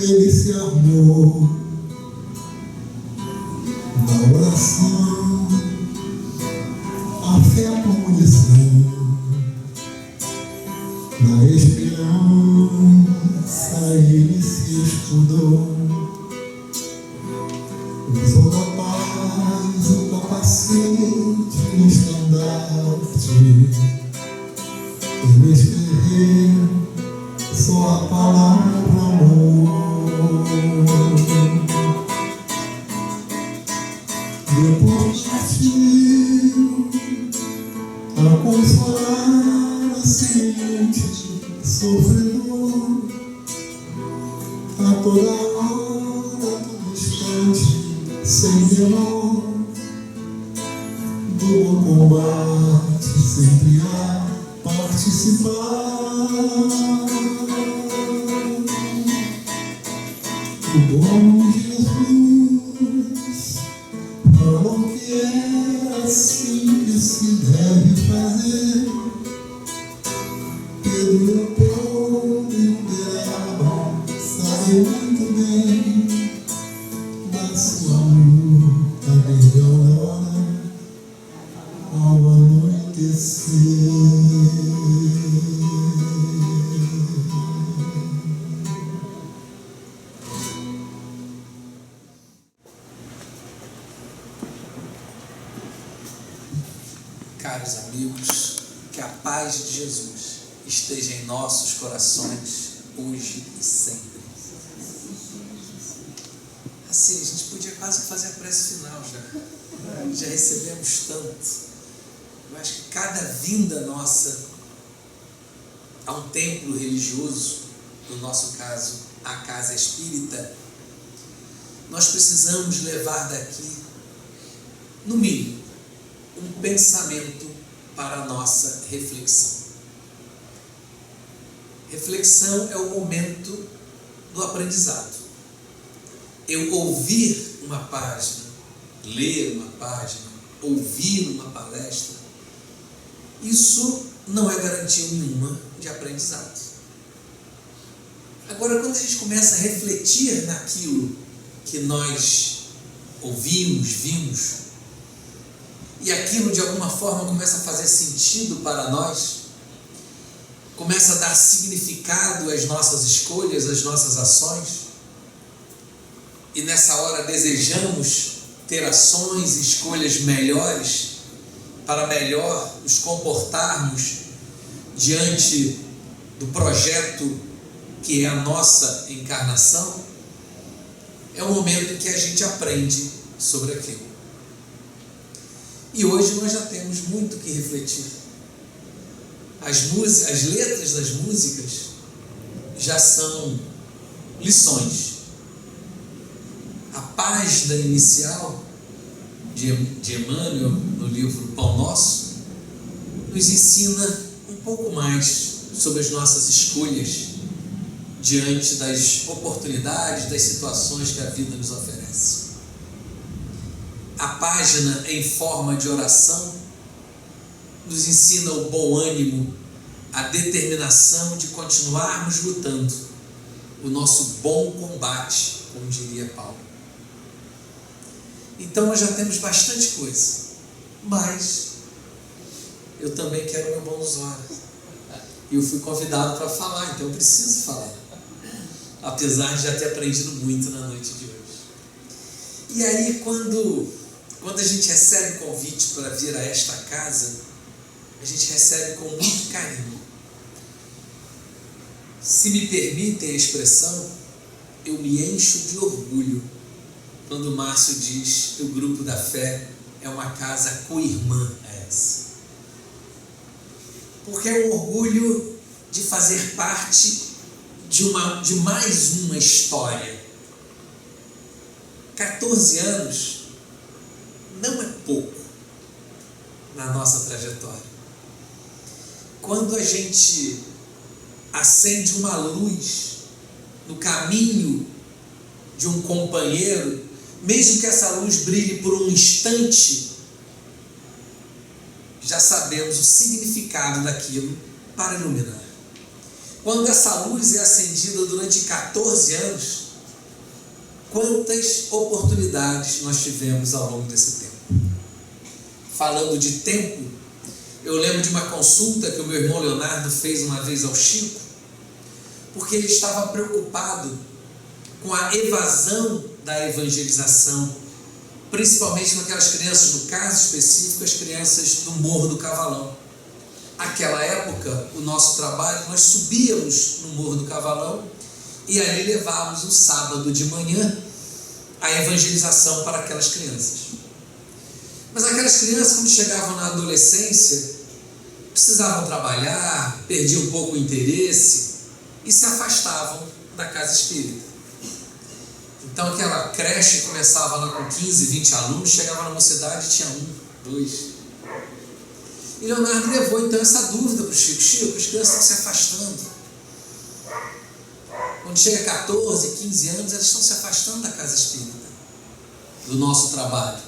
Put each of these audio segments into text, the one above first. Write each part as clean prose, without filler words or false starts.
Ele se armou na oração, a fé a munição, na esperança ele se estudou, usou da paz o capacete no estandarte, ele escreveu só a palavra amor. Depois partiu a consolar a semente sofredor, a toda hora, a todo instante, sem menor, do bom combate sempre a participar. O bom Jesus falou que é assim que se deve fazer. Pedro Leopoldo e Uberaba sabem muito bem da sua luta desde a aurora ao anoitecer. Caros amigos, que a paz de Jesus esteja em nossos corações, hoje e sempre. Assim, a gente podia quase fazer a prece final já recebemos tanto. Eu acho que cada vinda nossa a um templo religioso, no nosso caso, a casa espírita, nós precisamos levar daqui, no mínimo, um pensamento para a nossa reflexão. Reflexão é o momento do aprendizado. Eu ouvir uma página, ler uma página, ouvir uma palestra, isso não é garantia nenhuma de aprendizado. Agora, quando a gente começa a refletir naquilo que nós ouvimos, vimos, e aquilo de alguma forma começa a fazer sentido para nós, começa a dar significado às nossas escolhas, às nossas ações, e nessa hora desejamos ter ações e escolhas melhores para melhor nos comportarmos diante do projeto que é a nossa encarnação, é o momento que a gente aprende sobre aquilo. E hoje nós já temos muito que refletir. As letras das músicas já são lições. A página inicial de Emmanuel, no livro Pão Nosso, nos ensina um pouco mais sobre as nossas escolhas diante das oportunidades, das situações que a vida nos oferece. A página em forma de oração nos ensina o bom ânimo, a determinação de continuarmos lutando o nosso bom combate, como diria Paulo. Então nós já temos bastante coisa, mas eu também quero meu bônus horas. E eu fui convidado para falar, então eu preciso falar, apesar de já ter aprendido muito na noite de hoje. E aí, quando a gente recebe convite para vir a esta casa, a gente recebe com muito carinho. Se me permitem a expressão, eu me encho de orgulho quando o Márcio diz que o Grupo da Fé é uma casa co-irmã a essa. Porque é o orgulho de fazer parte de mais uma história. 14 anos não é pouco na nossa trajetória. Quando a gente acende uma luz no caminho de um companheiro, mesmo que essa luz brilhe por um instante, já sabemos o significado daquilo para iluminar. Quando essa luz é acendida durante 14 anos, Quantas oportunidades nós tivemos ao longo desse tempo? Falando de tempo, eu lembro de uma consulta que o meu irmão Leonardo fez uma vez ao Chico, porque ele estava preocupado com a evasão da evangelização, principalmente com aquelas crianças, no caso específico, as crianças do Morro do Cavalão. Naquela época, o nosso trabalho, nós subíamos no Morro do Cavalão e ali levávamos no sábado de manhã a evangelização para aquelas crianças. Mas aquelas crianças, quando chegavam na adolescência, precisavam trabalhar, perdiam um pouco o interesse e se afastavam da casa espírita. Então aquela creche começava lá com 15, 20 alunos, chegava na mocidade e tinha 1, 2. E Leonardo levou então essa dúvida para o Chico. Chico, as crianças estão se afastando. Quando chega a 14, 15 anos, elas estão se afastando da casa espírita, do nosso trabalho.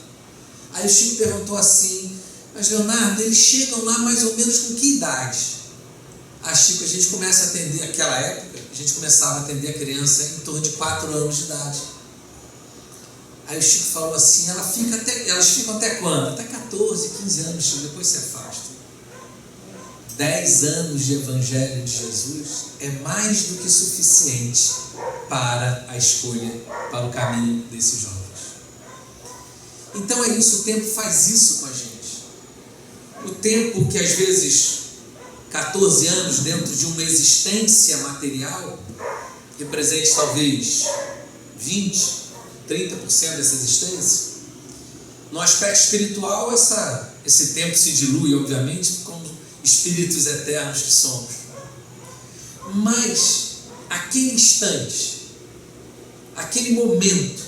Aí o Chico perguntou assim: mas Leonardo, eles chegam lá mais ou menos com que idade? Ah, Chico, a gente começa a atender, naquela época, a gente começava a atender a criança em torno de 4 anos de idade. Aí o Chico falou assim: elas ficam até quando? Até 14, 15 anos, Chico, depois se afastam. 10 anos de Evangelho de Jesus é mais do que suficiente para a escolha, para o caminho desses jovens. Então é isso, o tempo faz isso com a gente. O tempo que às vezes 14 anos dentro de uma existência material represente talvez 20, 30% dessa existência. No aspecto espiritual, esse tempo se dilui, obviamente, como espíritos eternos que somos. Mas aquele instante, aquele momento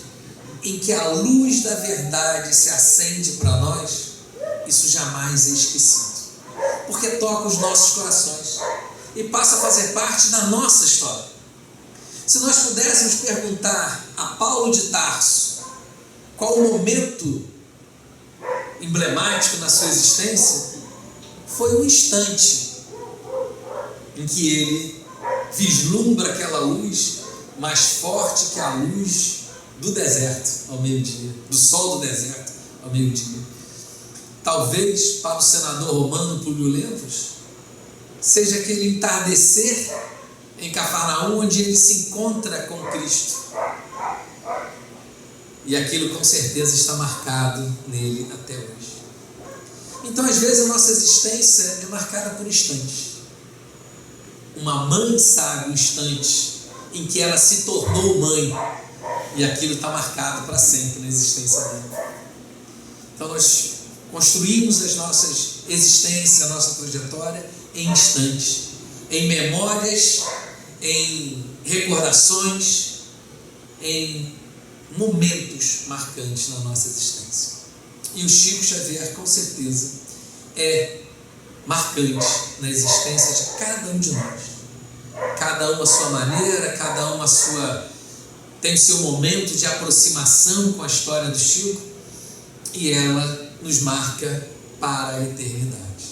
em que a luz da verdade se acende para nós, isso jamais é esquecido, porque toca os nossos corações e passa a fazer parte da nossa história. Se nós pudéssemos perguntar a Paulo de Tarso qual o momento emblemático na sua existência, foi um instante em que ele vislumbra aquela luz mais forte que a luz do deserto ao meio-dia, do sol do deserto ao meio-dia. Talvez para o senador romano Públio Lentulus seja aquele entardecer em Cafarnaum, onde ele se encontra com Cristo, e aquilo com certeza está marcado nele até hoje. Então às vezes a nossa existência é marcada por instantes. Uma mãe sabe o instante em que ela se tornou mãe, e aquilo está marcado para sempre na existência dela. Então nós construímos as nossas existências, a nossa trajetória em instantes, em memórias, em recordações, em momentos marcantes na nossa existência. E o Chico Xavier, com certeza, é marcante na existência de cada um de nós. Cada um à sua maneira, cada um tem o seu momento de aproximação com a história do Chico, e ela nos marca para a eternidade.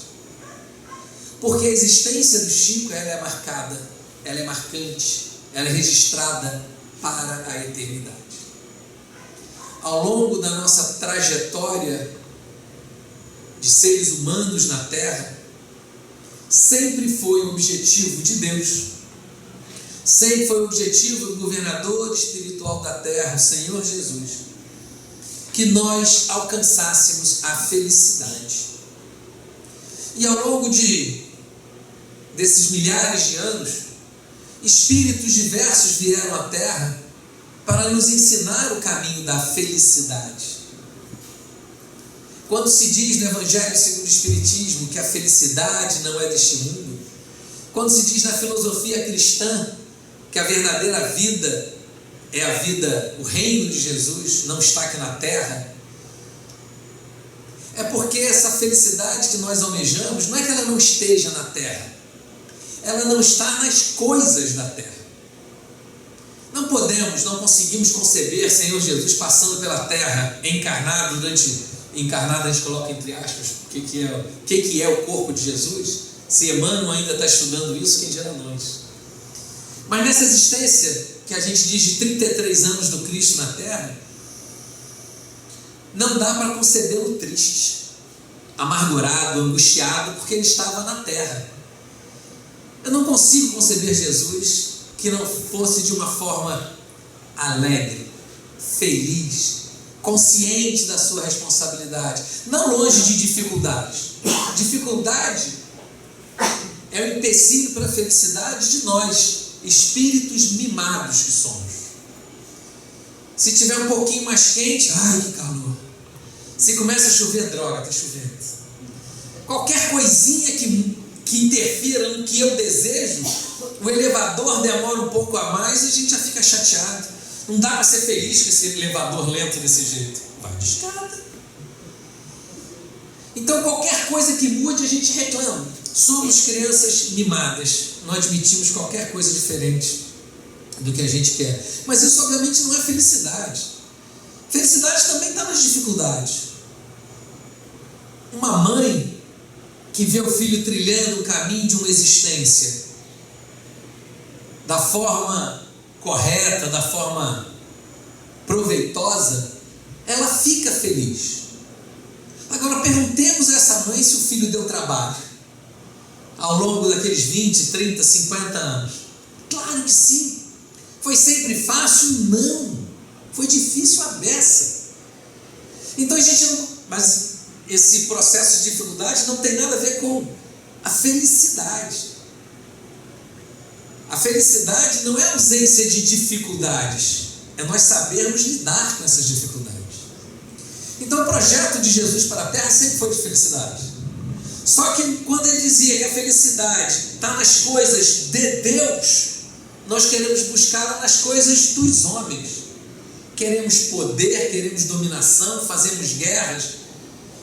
Porque a existência do Chico, ela é marcada, ela é marcante, ela é registrada para a eternidade. Ao longo da nossa trajetória de seres humanos na Terra, sempre foi o objetivo de Deus, sempre foi o objetivo do governador espiritual da Terra, o Senhor Jesus, que nós alcançássemos a felicidade. E ao longo desses milhares de anos, espíritos diversos vieram à Terra para nos ensinar o caminho da felicidade. Quando se diz no Evangelho segundo o Espiritismo que a felicidade não é deste mundo, quando se diz na filosofia cristã que a verdadeira vida é a vida, o reino de Jesus não está aqui na Terra, é porque essa felicidade que nós almejamos, não é que ela não esteja na Terra, ela não está nas coisas da Terra. Não conseguimos conceber Senhor Jesus passando pela Terra, encarnado a gente coloca entre aspas, o que é o corpo de Jesus. Se Emmanuel ainda está estudando isso, quem dirá nós? Mas nessa existência, que a gente diz de 33 anos do Cristo na Terra, não dá para concebê-lo triste, amargurado, angustiado, porque ele estava na Terra. Eu não consigo conceber Jesus que não fosse de uma forma alegre, feliz, consciente da sua responsabilidade, não longe de dificuldades. Dificuldade é o empecilho para a felicidade de nós, espíritos mimados que somos. Se tiver um pouquinho mais quente, ai que calor. Se começa a chover, droga, está chovendo. Qualquer coisinha que interfira no que eu desejo, o elevador demora um pouco a mais e a gente já fica chateado. Não dá para ser feliz com esse elevador lento desse jeito. Vai de escada. Então qualquer coisa que mude a gente reclama. Somos crianças mimadas, não admitimos qualquer coisa diferente do que a gente quer. Mas isso obviamente não é felicidade. Felicidade também está nas dificuldades. Uma mãe que vê o filho trilhando o caminho de uma existência da forma correta, da forma proveitosa, ela fica feliz. Agora perguntemos a essa mãe se o filho deu trabalho ao longo daqueles 20, 30, 50 anos. Claro que sim. Foi sempre fácil? Não. Foi difícil a beça. Então a gente não... Mas esse processo de dificuldade não tem nada a ver com a felicidade. A felicidade não é a ausência de dificuldades, é nós sabermos lidar com essas dificuldades. Então o projeto de Jesus para a Terra sempre foi de felicidade. Só que quando ele dizia que a felicidade está nas coisas de Deus, nós queremos buscá-la nas coisas dos homens. Queremos poder, queremos dominação, fazemos guerras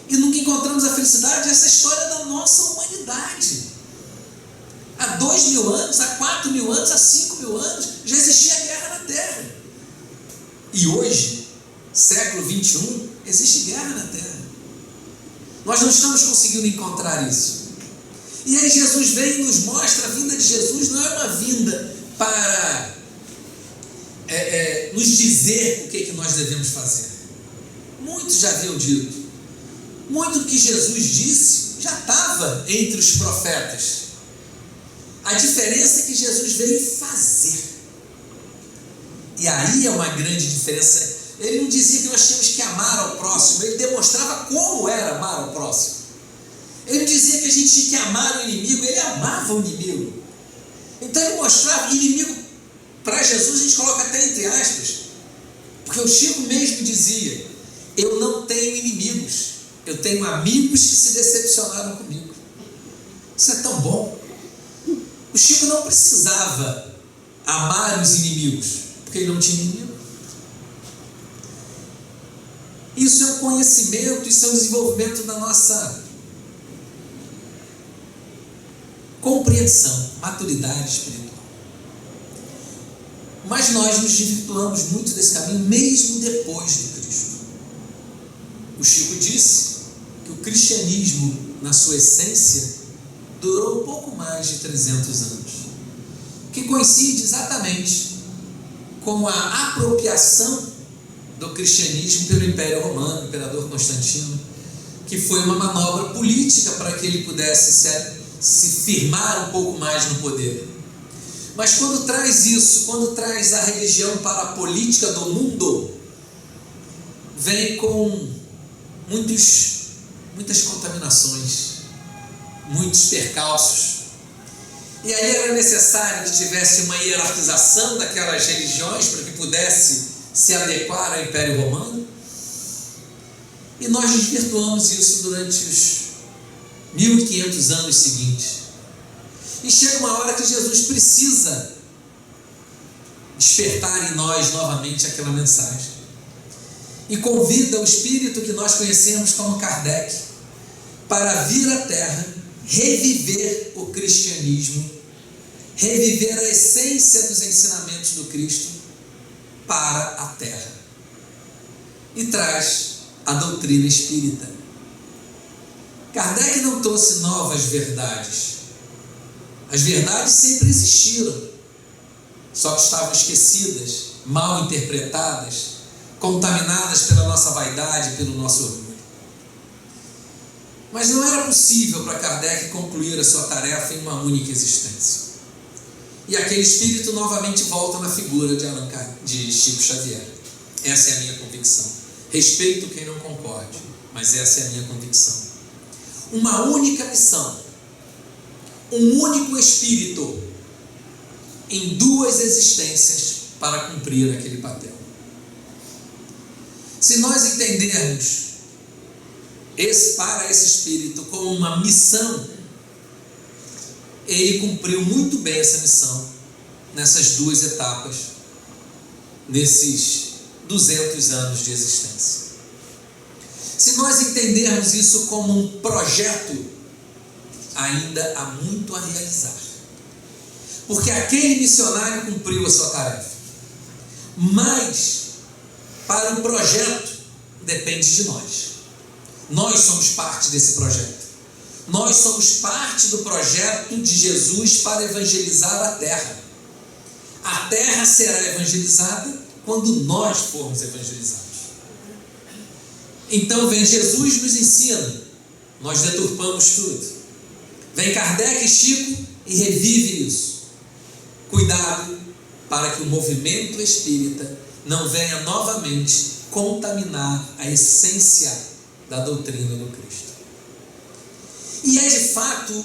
e nunca encontramos a felicidade. Essa história da nossa humanidade. Há 2.000 anos, há 4.000 anos, há 5.000 anos já existia guerra na Terra. E hoje, século 21, existe guerra na Terra. Nós não estamos conseguindo encontrar isso. E aí Jesus vem e nos mostra, a vinda de Jesus não é uma vinda para nos dizer o que nós devemos fazer. Muitos já haviam dito. Muito do que Jesus disse já estava entre os profetas. A diferença é que Jesus veio fazer. E aí é uma grande diferença. Ele não dizia que nós tínhamos que amar ao próximo, ele demonstrava como era amar ao próximo. Ele não dizia que a gente tinha que amar o inimigo, ele amava o inimigo. Então ele mostrava, inimigo para Jesus a gente coloca até entre aspas, porque o Chico mesmo dizia, eu não tenho inimigos, eu tenho amigos que se decepcionaram comigo. Isso é tão bom. O Chico não precisava amar os inimigos, porque ele não tinha inimigo. Isso é um conhecimento, isso é um desenvolvimento da nossa compreensão, maturidade espiritual. Mas nós nos desvirtuamos muito desse caminho, mesmo depois do Cristo. O Chico disse que o cristianismo, na sua essência, durou um pouco mais de 300 anos, que coincide exatamente com a apropriação do cristianismo pelo Império Romano, imperador Constantino, que foi uma manobra política para que ele pudesse se firmar um pouco mais no poder. Mas quando traz isso, quando traz a religião para a política do mundo, vem com muitas contaminações, muitos percalços. E aí era necessário que tivesse uma hierarquização daquelas religiões para que pudesse se adequar ao Império Romano. E nós desvirtuamos isso durante os 1500 anos seguintes. E chega uma hora que Jesus precisa despertar em nós novamente aquela mensagem. E convida o espírito que nós conhecemos como Kardec para vir à Terra, reviver o cristianismo, reviver a essência dos ensinamentos do Cristo para a Terra. E traz a doutrina espírita. Kardec não trouxe novas verdades. As verdades sempre existiram. só que estavam esquecidas, mal interpretadas, contaminadas pela nossa vaidade, pelo nosso orgulho. Mas não era possível para Kardec concluir a sua tarefa em uma única existência. E aquele espírito novamente volta na figura de Chico Xavier. Essa é a minha convicção. Respeito quem não concorde, mas essa é a minha convicção. Uma única missão, um único espírito em duas existências para cumprir aquele papel. Se nós entendermos para esse espírito como uma missão, ele cumpriu muito bem essa missão nessas duas etapas, nesses 200 anos de existência. Se nós entendermos isso como um projeto, ainda há muito a realizar, porque aquele missionário cumpriu a sua tarefa, mas para o projeto depende de nós. Nós somos parte desse projeto. Nós somos parte do projeto de Jesus para evangelizar a terra. A terra será evangelizada quando nós formos evangelizados. Então vem Jesus, nos ensina, nós deturpamos tudo. Vem Kardec e Chico e revive isso. Cuidado para que o movimento espírita não venha novamente contaminar a essência da doutrina do Cristo. E é de fato,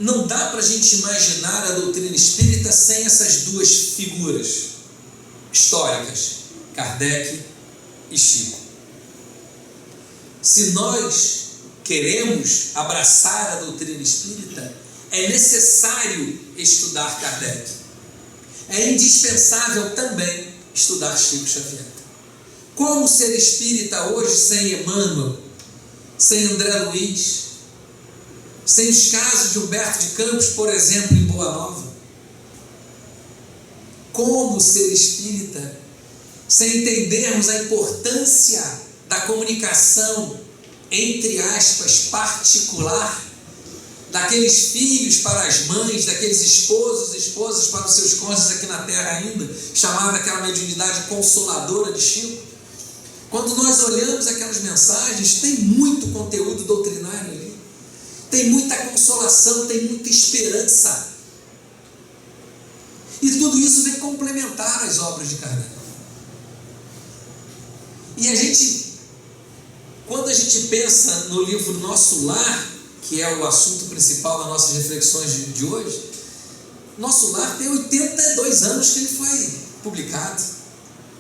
não dá para a gente imaginar a doutrina espírita sem essas duas figuras históricas, Kardec e Chico. Se nós queremos abraçar a doutrina espírita, é necessário estudar Kardec. É indispensável também estudar Chico Xavier. Como ser espírita hoje sem Emmanuel, sem André Luiz, sem os casos de Humberto de Campos, por exemplo, em Boa Nova? Como ser espírita sem entendermos a importância da comunicação, entre aspas, particular, daqueles filhos para as mães, daqueles esposos, esposas para os seus cônjuges aqui na terra ainda, chamada aquela mediunidade consoladora de Chico? Quando nós olhamos aquelas mensagens, tem muito conteúdo doutrinário ali, tem muita consolação, tem muita esperança, e tudo isso vem complementar as obras de Kardec. E quando a gente pensa no livro Nosso Lar, que é o assunto principal das nossas reflexões de hoje, Nosso Lar tem 82 anos que ele foi publicado,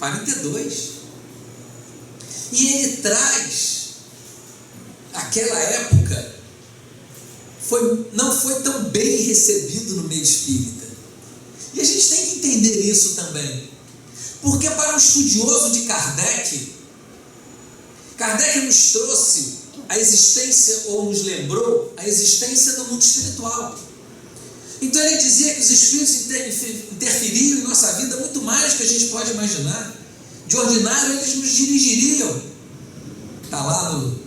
42. E ele traz, aquela época, não foi tão bem recebido no meio espírita. E a gente tem que entender isso também. Porque para um estudioso de Kardec nos trouxe a existência, ou nos lembrou, a existência do mundo espiritual. Então ele dizia que os espíritos interferiam em nossa vida muito mais do que a gente pode imaginar. De ordinário, eles nos dirigiriam. Está lá no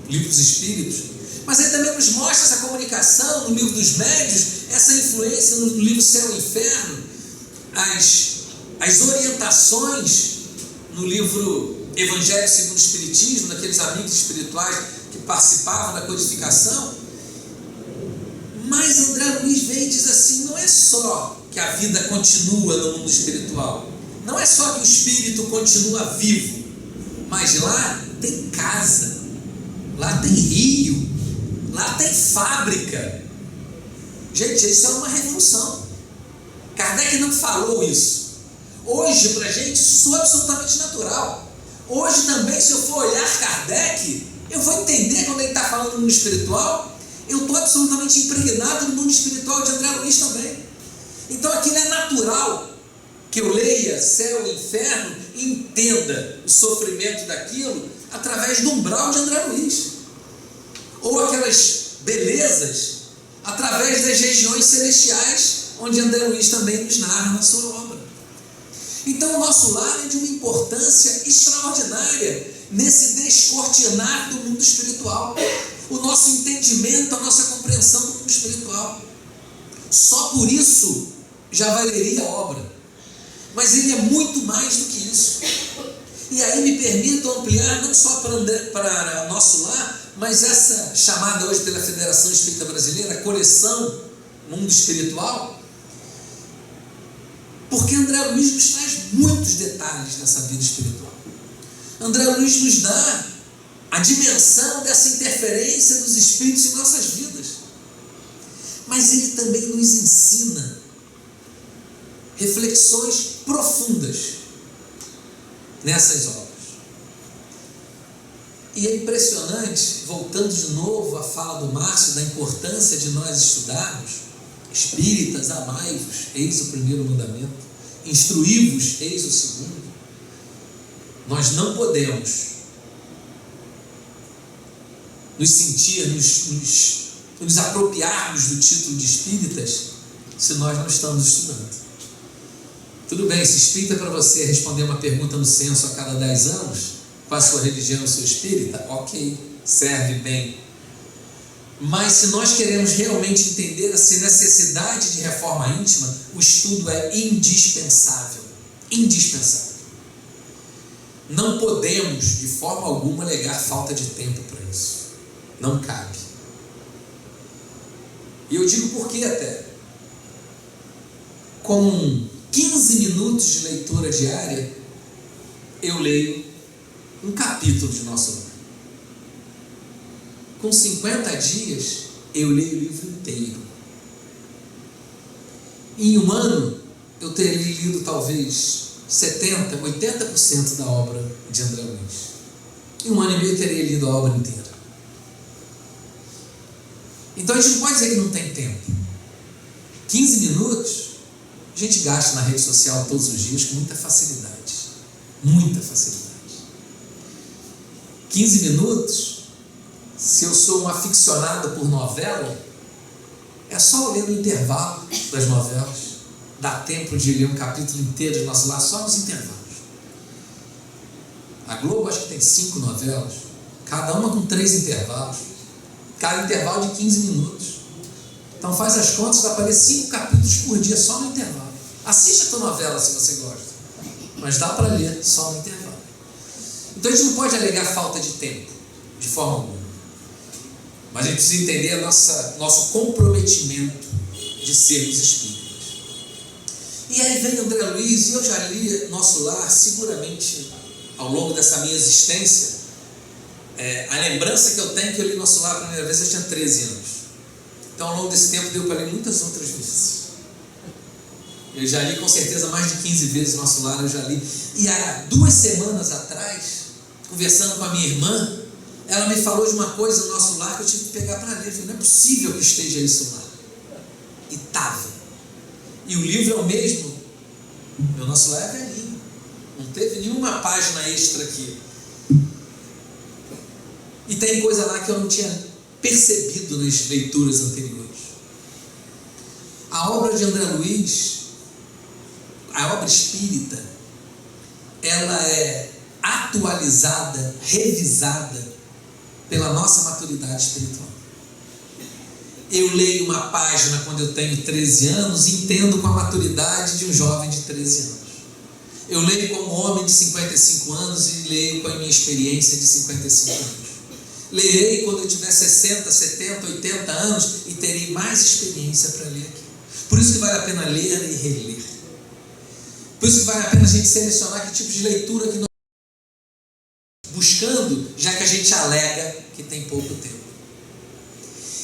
livro dos Espíritos. Mas ele também nos mostra essa comunicação no livro dos Médiuns, essa influência no livro Céu e Inferno, as orientações no livro Evangelho segundo o Espiritismo, daqueles amigos espirituais que participavam da codificação. Mas André Luiz vem e diz assim: não é só que a vida continua no mundo espiritual, não é só que o espírito continua vivo, mas lá tem casa, lá tem rio, lá tem fábrica. Gente, isso é uma revolução. Kardec não falou isso. Hoje, para a gente, isso soa absolutamente natural. Hoje também, se eu for olhar Kardec, eu vou entender quando ele está falando do mundo espiritual. Eu estou absolutamente impregnado no mundo espiritual de André Luiz também. Então aquilo é natural que eu leia Céu e Inferno e entenda o sofrimento daquilo através do umbral de André Luiz, ou aquelas belezas através das regiões celestiais, onde André Luiz também nos narra na sua obra. Então o Nosso Lar é de uma importância extraordinária nesse descortinar do mundo espiritual, o nosso entendimento, a nossa compreensão do mundo espiritual. Só por isso já valeria a obra. mas ele é muito mais do que isso. E aí me permito ampliar não só para nosso lar, mas essa chamada hoje pela Federação Espírita Brasileira, Coleção Mundo Espiritual, porque André Luiz nos traz muitos detalhes dessa vida espiritual. André Luiz nos dá a dimensão dessa interferência dos espíritos em nossas vidas, mas ele também nos ensina reflexões profundas nessas obras. E é impressionante, voltando de novo à fala do Márcio, da importância de nós estudarmos: espíritas, amai-vos, eis o primeiro mandamento, instruí-vos, eis o segundo. Nós não podemos nos sentir, nos apropriarmos do título de espíritas se nós não estamos estudando. Tudo bem, se espírita para você responder uma pergunta no censo a cada 10 anos, qual a sua religião, o seu espírita, ok, serve bem. Mas se nós queremos realmente entender essa necessidade de reforma íntima, o estudo é indispensável. Indispensável. Não podemos, de forma alguma, alegar falta de tempo para isso. Não cabe. E eu digo por quê até. Com 15 minutos de leitura diária, eu leio um capítulo de Nosso Lar. Com 50 dias, eu leio o livro inteiro. Em um ano, eu teria lido talvez 70%, 80% da obra de André Luiz. Em um ano e meio, eu teria lido a obra inteira. Então, a gente não pode dizer que não tem tempo. 15 minutos, a gente gasta na rede social todos os dias com muita facilidade. Muita facilidade. 15 minutos, se eu sou um aficionado por novela, é só ler no intervalo das novelas. Dá tempo de ler um capítulo inteiro de Nosso Lar só nos intervalos. A Globo acho que tem 5 novelas, cada uma com 3 intervalos, cada intervalo de 15 minutos. Então faz as contas, vai aparecer 5 capítulos por dia só no intervalo. Assiste a tua novela se você gosta, mas dá para ler só no intervalo. Então a gente não pode alegar falta de tempo, de forma alguma. Mas a gente precisa entender nosso comprometimento de sermos espíritas. E aí vem André Luiz, e eu já li Nosso Lar, seguramente, ao longo dessa minha existência. A lembrança que eu tenho é que eu li Nosso Lar a primeira vez, eu tinha 13 anos. Então ao longo desse tempo deu para ler muitas outras vezes. Eu já li com certeza mais de 15 vezes Nosso Lar, eu já li. E há 2 semanas atrás, conversando com a minha irmã, ela me falou de uma coisa no Nosso Lar que eu tive que pegar para ler. Eu falei, não é possível que esteja isso lá. E estava. E o livro é o mesmo. Meu Nosso Lar é velhinho. Não teve nenhuma página extra aqui. E tem coisa lá que eu não tinha percebido nas leituras anteriores. A obra de André Luiz, a obra espírita, ela é atualizada, revisada pela nossa maturidade espiritual. Eu leio uma página quando eu tenho 13 anos e entendo com a maturidade de um jovem de 13 anos. Eu leio como homem de 55 anos e leio com a minha experiência de 55 anos. Lerei quando eu tiver 60, 70, 80 anos e terei mais experiência para ler aqui. Por isso que vale a pena ler e reler. Por isso que vale a pena a gente selecionar que tipo de leitura que nós estamos buscando, já que a gente alega que tem pouco tempo.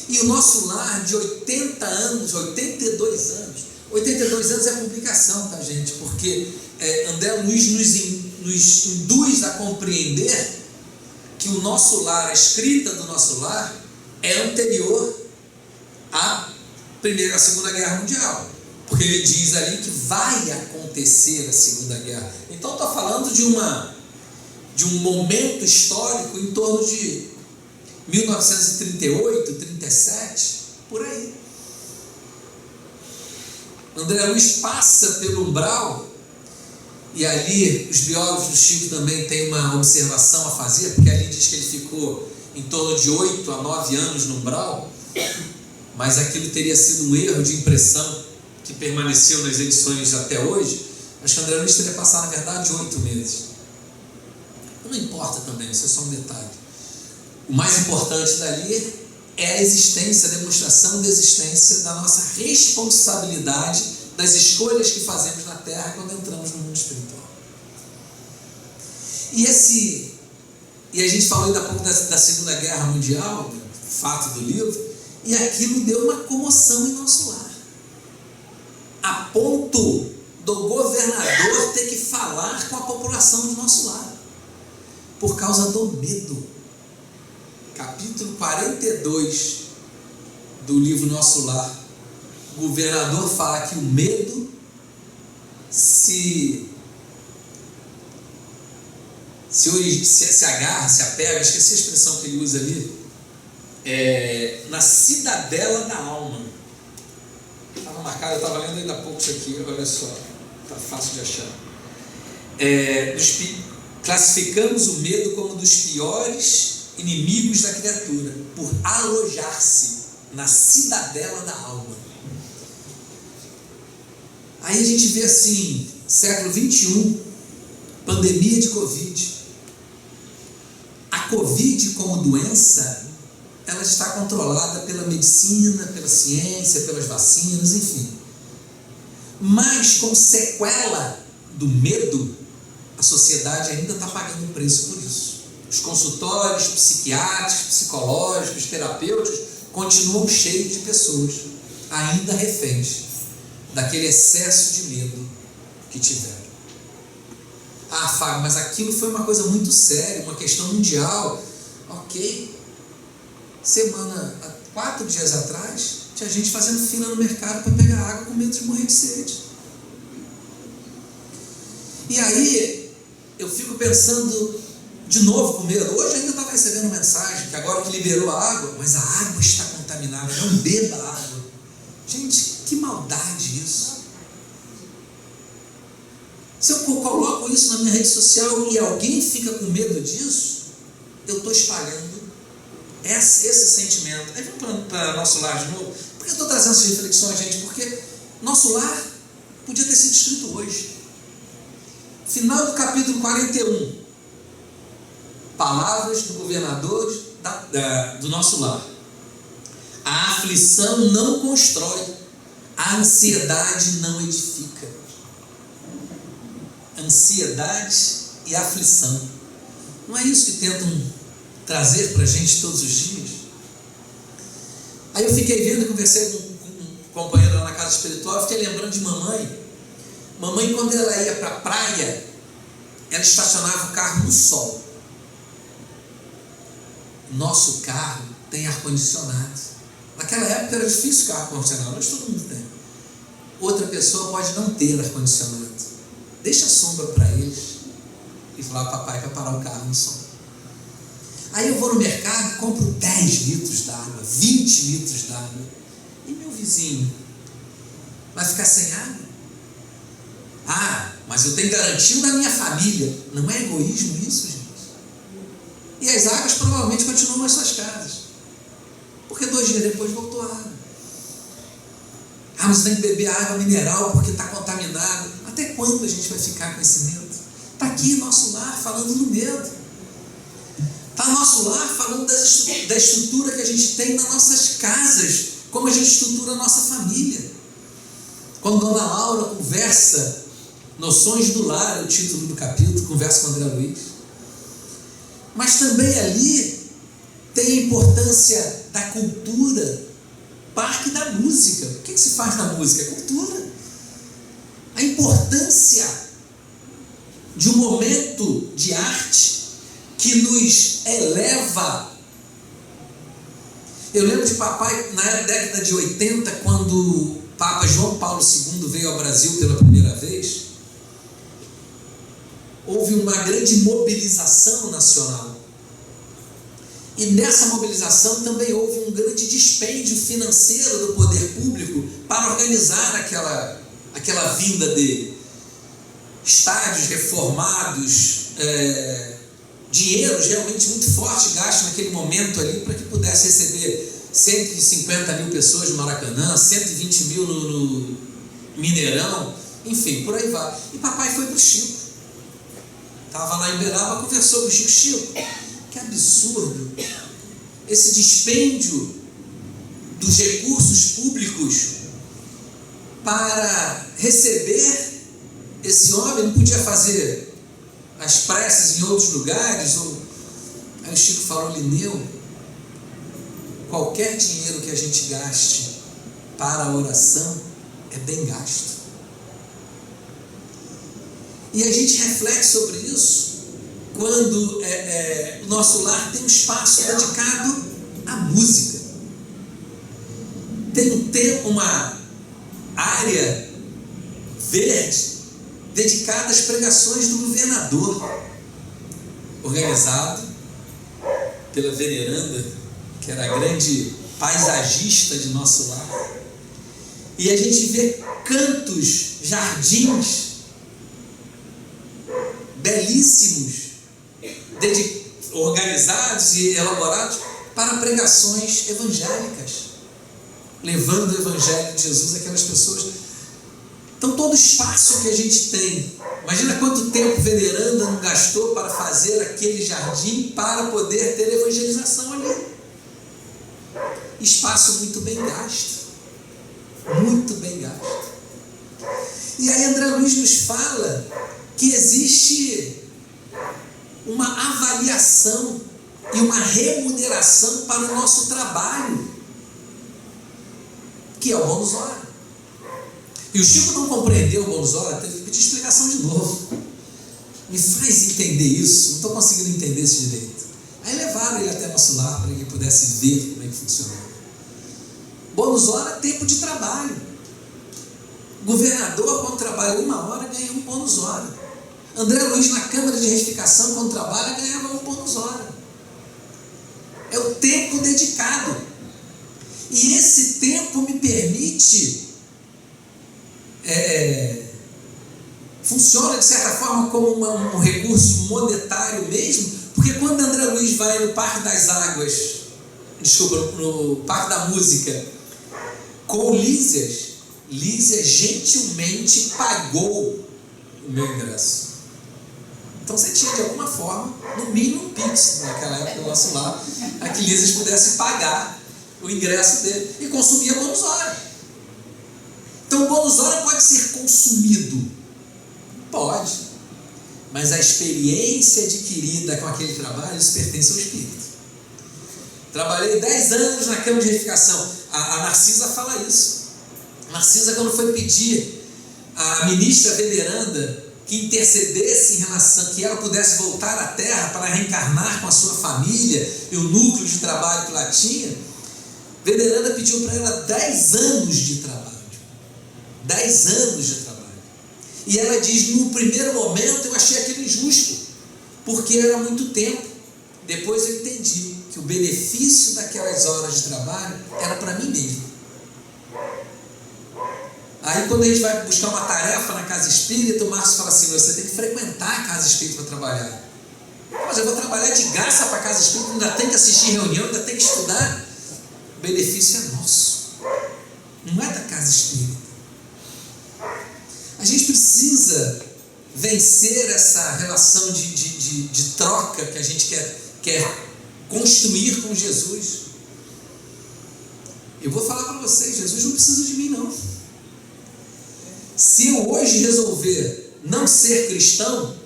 E o Nosso Lar de 80 anos, 82 anos. 82 anos é publicação, tá, gente? Porque André Luiz nos induz a compreender que o Nosso Lar, a escrita do Nosso Lar, é anterior à Primeira e à Segunda Guerra Mundial. Porque ele diz ali que vai acontecer a Segunda Guerra. Então estou falando de um momento histórico em torno de 1938, 37, por aí. André Luiz passa pelo umbral, e ali os biólogos do Chico também têm uma observação a fazer, porque ali diz que ele ficou em torno de 8 a 9 anos no umbral, mas aquilo teria sido um erro de impressão que permaneceu nas edições até hoje, Acho que André Luiz teria passado, na verdade, 8 meses. Não importa também, isso é só um detalhe. O mais importante dali é a existência, a demonstração da existência da nossa responsabilidade das escolhas que fazemos na Terra quando entramos no mundo espiritual. E a gente falou ainda há pouco da Segunda Guerra Mundial, fato do livro, e aquilo deu uma comoção em nosso lar. A ponto do governador ter que falar com a população do nosso lar, por causa do medo. Capítulo 42 do livro Nosso Lar, o governador fala que o medo se agarra, se apega, esqueci a expressão que ele usa ali, na cidadela da alma. Estava marcado, eu estava lendo ainda há pouco isso aqui, olha só, está fácil de achar. Classificamos o medo como dos piores inimigos da criatura, por alojar-se na cidadela da alma. Aí a gente vê assim, século 21, pandemia de Covid. A Covid como doença, ela está controlada pela medicina, pela ciência, pelas vacinas, enfim. Mas com sequela do medo, a sociedade ainda está pagando um preço por isso. Os consultórios psiquiátricos, psicológicos, terapêuticos continuam cheios de pessoas ainda reféns daquele excesso de medo que tiveram. Ah, Fábio, mas aquilo foi uma coisa muito séria, uma questão mundial. Ok. 4 dias atrás, tinha gente fazendo fila no mercado para pegar água com medo de morrer de sede. E aí, eu fico pensando de novo com medo. Hoje ainda estava recebendo mensagem que agora que liberou a água, mas a água está contaminada, não beba água. Gente, que maldade isso. Se eu coloco isso na minha rede social e alguém fica com medo disso, eu estou espalhando esse sentimento. Aí vamos para nosso lar de novo. Por que eu estou trazendo essas reflexões, gente? Porque nosso lar podia ter sido escrito hoje. Final do capítulo 41. Palavras do governador do nosso lar. A aflição não constrói, a ansiedade não edifica. Ansiedade e aflição. Não é isso que tentam trazer para a gente todos os dias? Aí eu fiquei vendo, conversei com um companheiro lá na casa espiritual, fiquei lembrando de mamãe. Mamãe, quando ela ia para a praia, ela estacionava o carro no sol. Nosso carro tem ar-condicionado. Naquela época era difícil carro ar-condicionado, hoje todo mundo tem. Outra pessoa pode não ter ar-condicionado. Deixa a sombra para eles e falar ao papai para parar o carro no sol. Aí eu vou no mercado e compro 10 litros d'água, 20 litros d'água. E meu vizinho vai ficar sem água? Ah, mas eu tenho garantido da minha família. Não é egoísmo isso, gente? E as águas provavelmente continuam nas suas casas, porque 2 dias depois voltou a água. Ah, mas tem que beber água mineral porque está contaminado. Até quando a gente vai ficar com esse medo? Está aqui nosso lar falando do medo. Está nosso lar falando da estrutura que a gente tem nas nossas casas, como a gente estrutura a nossa família. Quando Dona Laura conversa, Noções do Lar é o título do capítulo, conversa com André Luiz. Mas também ali tem a importância da cultura, parque da música. O que se faz na música? É cultura. A importância de um momento de arte que nos eleva. Eu lembro de papai, na década de 80, quando o Papa João Paulo II veio ao Brasil pela primeira vez, houve uma grande mobilização nacional. E nessa mobilização também houve um grande dispêndio financeiro do poder público para organizar aquela vinda de estádios reformados, dinheiro realmente muito forte gasto naquele momento ali para que pudesse receber 150 mil pessoas no Maracanã, 120 mil no Mineirão, Enfim, por aí vai. E papai foi para o Chico. Estava lá em Beraba, conversou com o Chico. Chico, que absurdo esse dispêndio dos recursos públicos para receber esse homem. Não podia fazer as preces em outros lugares? Aí o Chico falou: Lineu, qualquer dinheiro que a gente gaste para a oração é bem gasto. E a gente reflete sobre isso quando o nosso lar tem um espaço dedicado à música. Tem uma área verde dedicada às pregações do governador, organizado pela veneranda, que era a grande paisagista de nosso lar. E a gente vê cantos, jardins belíssimos, organizados e elaborados para pregações evangélicas, levando o evangelho de Jesus àquelas pessoas. Então, todo espaço que a gente tem, imagina quanto tempo veneranda não gastou para fazer aquele jardim para poder ter evangelização ali. Espaço muito bem gasto, muito bem gasto. E aí André Luiz nos fala que existe uma avaliação e uma remuneração para o nosso trabalho, que é o bônus hora. E o Chico não compreendeu o bônus hora, teve que pedir explicação de novo. Me faz entender isso, não estou conseguindo entender esse direito. Aí levaram ele até nosso lar para que ele pudesse ver como é que funcionava. Bônus hora é tempo de trabalho. O governador, quando trabalha 1 hora, ganha um bônus hora. André Luiz, na Câmara de Retificação, quando trabalha, ganhava um bônus hora. É o tempo dedicado. E esse tempo me permite, funciona de certa forma como um recurso monetário mesmo, porque quando André Luiz vai no Parque das Águas, no Parque da Música, com Lísias, Lísia gentilmente pagou o meu ingresso. Então você tinha de alguma forma, no mínimo um Pix, naquela época do nosso lar, a que Lísias pudesse pagar o ingresso dele e consumia bônus hora. Então o bônus hora pode ser consumido? Pode. Mas a experiência adquirida com aquele trabalho, isso pertence ao espírito. Trabalhei 10 anos na Câmara de Retificação. A Narcisa fala isso. Narcisa, quando foi pedir à ministra veneranda que intercedesse em relação, que ela pudesse voltar à Terra para reencarnar com a sua família e o núcleo de trabalho que lá tinha, veneranda pediu para ela 10 anos de trabalho. 10 anos de trabalho. E ela diz: no primeiro momento eu achei aquilo injusto, porque era muito tempo. Depois eu entendi que o benefício daquelas horas de trabalho era para mim mesmo. Aí quando a gente vai buscar uma tarefa na casa espírita, o Márcio fala assim: você tem que frequentar a casa espírita para trabalhar. Mas eu vou trabalhar de graça para a casa espírita, ainda tem que assistir reunião, ainda tem que estudar. O benefício é nosso, não é da casa espírita. A gente precisa vencer essa relação de troca que a gente quer construir com Jesus. Eu vou falar para vocês: Jesus não precisa de mim, não. Se eu hoje resolver não ser cristão,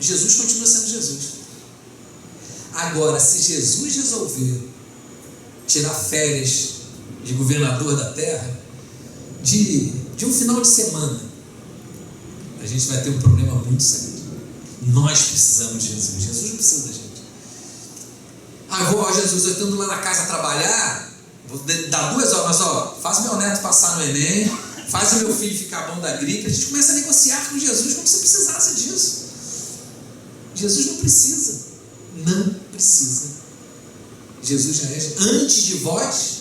Jesus continua sendo Jesus. Agora, se Jesus resolver tirar férias de governador da terra, de um final de semana, a gente vai ter um problema muito sério. Nós precisamos de Jesus. Jesus não precisa da gente. Jesus, eu estou indo lá na casa trabalhar, vou dar 2 horas, mas faz o meu neto passar no Enem, faz o meu filho ficar bom da gripe. A gente começa a negociar com Jesus como se precisasse disso. Jesus não precisa. Não precisa. Jesus já é. Antes de vós,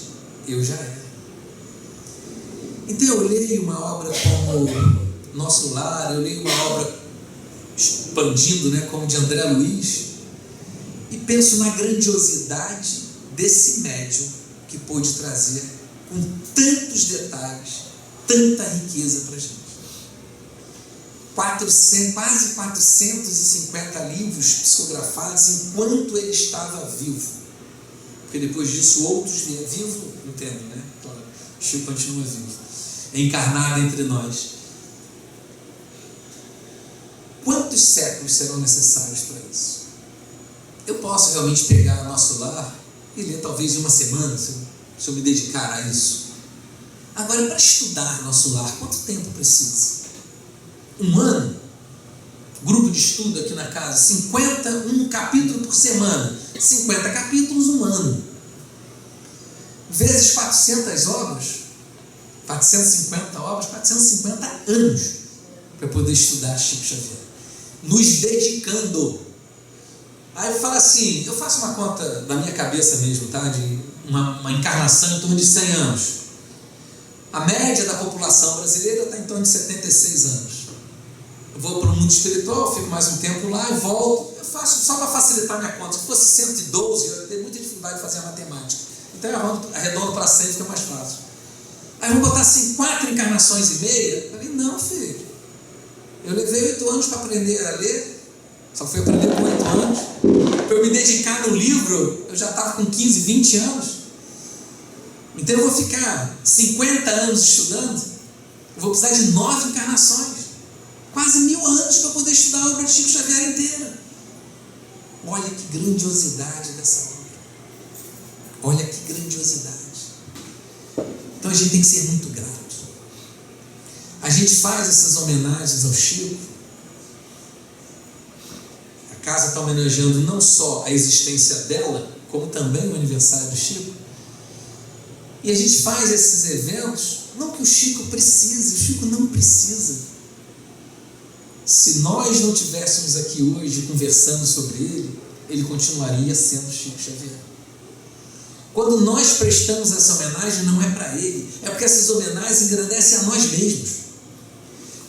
eu já era. Então eu leio uma obra como Nosso Lar, eu leio uma obra expandindo, como de André Luiz, e penso na grandiosidade desse médium que pôde trazer com tantos detalhes, tanta riqueza para a gente. quase 450 livros psicografados enquanto ele estava vivo. Porque depois disso outros vieram. Vivo, entendo, né? Claro, Chico continua vivo, encarnado entre nós. Quantos séculos serão necessários para isso? Eu posso realmente pegar nosso lar e ler talvez em uma semana, se eu me dedicar a isso. Agora, para estudar nosso lar, quanto tempo precisa? Um ano? Grupo de estudo aqui na casa, 51 capítulos por semana. 50 capítulos, um ano. Vezes 400 obras, 450 obras, 450 anos para poder estudar Chico Xavier. Nos dedicando. Aí eu falo assim, eu faço uma conta da minha cabeça mesmo, tá? De uma encarnação em torno de 100 anos. A média da população brasileira está em torno de 76 anos. Eu vou para o mundo espiritual, fico mais um tempo lá e volto. Eu faço só para facilitar minha conta. Se fosse 112, eu tenho muita dificuldade de fazer a matemática. Então eu arredondo para 100, fica mais fácil. Aí eu vou botar assim 4 encarnações e meia. Eu falei, não, filho. Eu levei 8 anos para aprender a ler. Só fui aprender com 8 anos. Para eu me dedicar no livro, eu já estava com 15, 20 anos. Então eu vou ficar 50 anos estudando. Eu vou precisar de 9 encarnações. Quase 1000 anos para poder estudar a obra de Chico Xavier inteira. Olha que grandiosidade dessa obra. Olha que grandiosidade. Então a gente tem que ser muito grato. A gente faz essas homenagens ao Chico. A casa está homenageando não só a existência dela, como também o aniversário do Chico. E a gente faz esses eventos, não que o Chico precise, o Chico não precisa. Se nós não estivéssemos aqui hoje conversando sobre ele, ele continuaria sendo Chico Xavier. Quando nós prestamos essa homenagem, não é para ele, é porque essas homenagens engrandecem a nós mesmos.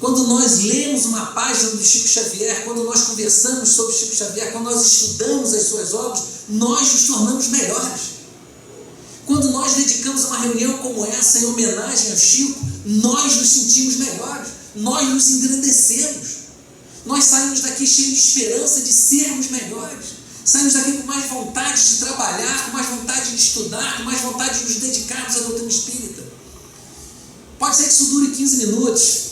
Quando nós lemos uma página do Chico Xavier, quando nós conversamos sobre Chico Xavier, quando nós estudamos as suas obras, nós nos tornamos melhores. Quando nós dedicamos uma reunião como essa em homenagem ao Chico, nós nos sentimos melhores, nós nos engrandecemos. Nós saímos daqui cheios de esperança de sermos melhores. Saímos daqui com mais vontade de trabalhar, com mais vontade de estudar, com mais vontade de nos dedicarmos à doutrina espírita. Pode ser que isso dure 15 minutos,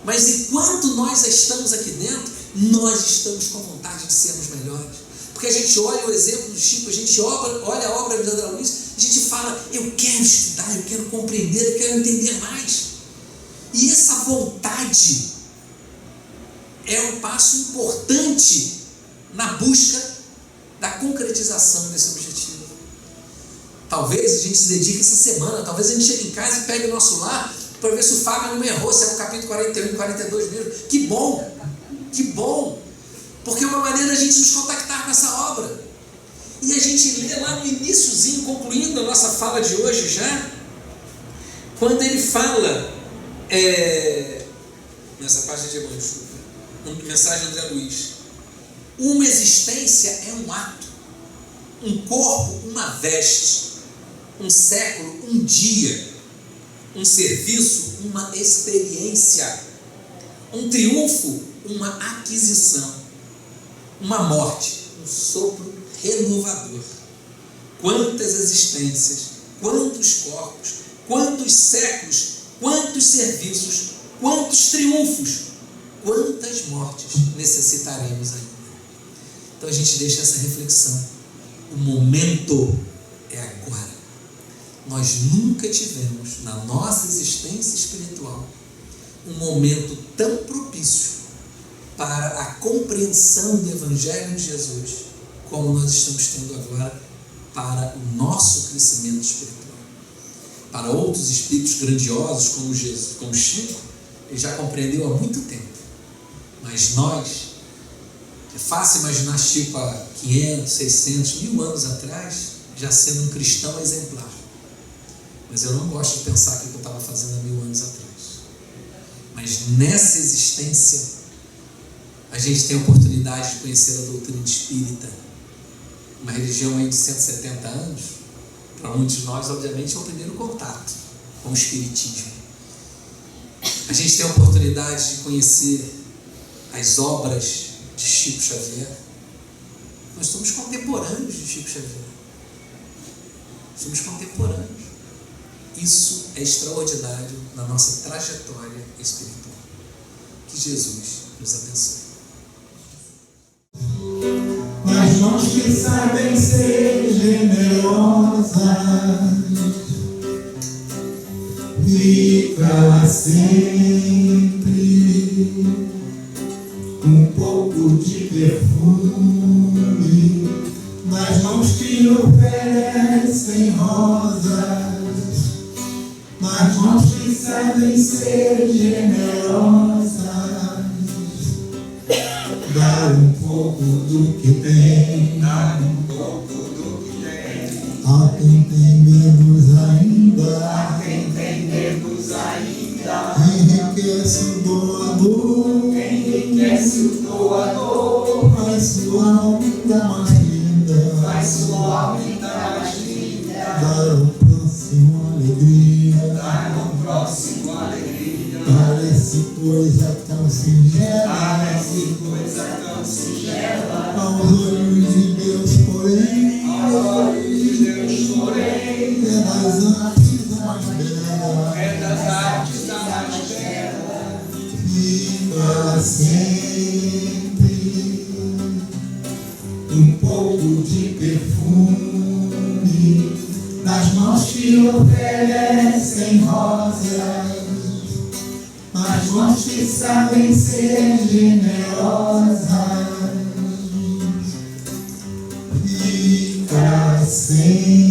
mas enquanto nós estamos aqui dentro, nós estamos com vontade de sermos melhores. Porque a gente olha o exemplo do Chico, a gente olha a obra de André Luiz, a gente fala, eu quero estudar, eu quero compreender, eu quero entender mais. E essa vontade é um passo importante na busca da concretização desse objetivo. Talvez a gente se dedique essa semana, talvez a gente chegue em casa e pegue o nosso lar para ver se o Fábio não me errou, se é o capítulo 41 e 42 mesmo. Que bom, porque é uma maneira da gente nos contactar com essa obra. E a gente lê lá no iniciozinho, concluindo a nossa fala de hoje já, quando ele fala, nessa página de Evangelho, mensagem de André Luiz, uma existência é um ato, um corpo, uma veste, um século, um dia, um serviço, uma experiência, um triunfo, uma aquisição, uma morte, um sopro renovador. Quantas existências, quantos corpos, quantos séculos, quantos serviços, quantos triunfos, quantas mortes necessitaremos ainda? Então a gente deixa essa reflexão. O momento é agora. Nós nunca tivemos na nossa existência espiritual um momento tão propício para a compreensão do Evangelho de Jesus como nós estamos tendo agora para o nosso crescimento espiritual. Para outros espíritos grandiosos como Jesus, como Chico, ele já compreendeu há muito tempo. Mas nós, é fácil imaginar Chico há 500, 600, 1000 anos atrás, já sendo um cristão exemplar. Mas eu não gosto de pensar o que eu estava fazendo há 1000 anos atrás. Mas nessa existência, a gente tem a oportunidade de conhecer a doutrina espírita, uma religião aí de 170 anos. Para muitos de nós, obviamente, é o primeiro contato com o espiritismo. A gente tem a oportunidade de conhecer as obras de Chico Xavier. Nós somos contemporâneos de Chico Xavier. Somos contemporâneos. Isso é extraordinário na nossa trajetória espiritual. Que Jesus nos abençoe. Nas mãos que sabem ser generosas, fica sempre um pouco de perfume. Nas mãos que oferecem rosas, nas mãos que sabem ser generosas, dar um pouco do que tem, Dar um pouco do que tem, a quem tem menos ainda, a quem tem menos ainda. enriquece o doador, Enriquece o doador, faz sua alma ainda mais linda, faz sua alma ainda mais linda. dar ao próximo alegria, Dar ao próximo alegria. parece coisa tão singela, Parece coisa tão singela. aos olhos de Deus, porém, Aos olhos de Deus, porém, é das artes a mais bela, é das artes a mais bela. fica sempre um pouco de perfume nas mãos que oferecem rosas, nas mãos que sabem ser generosas, fica sempre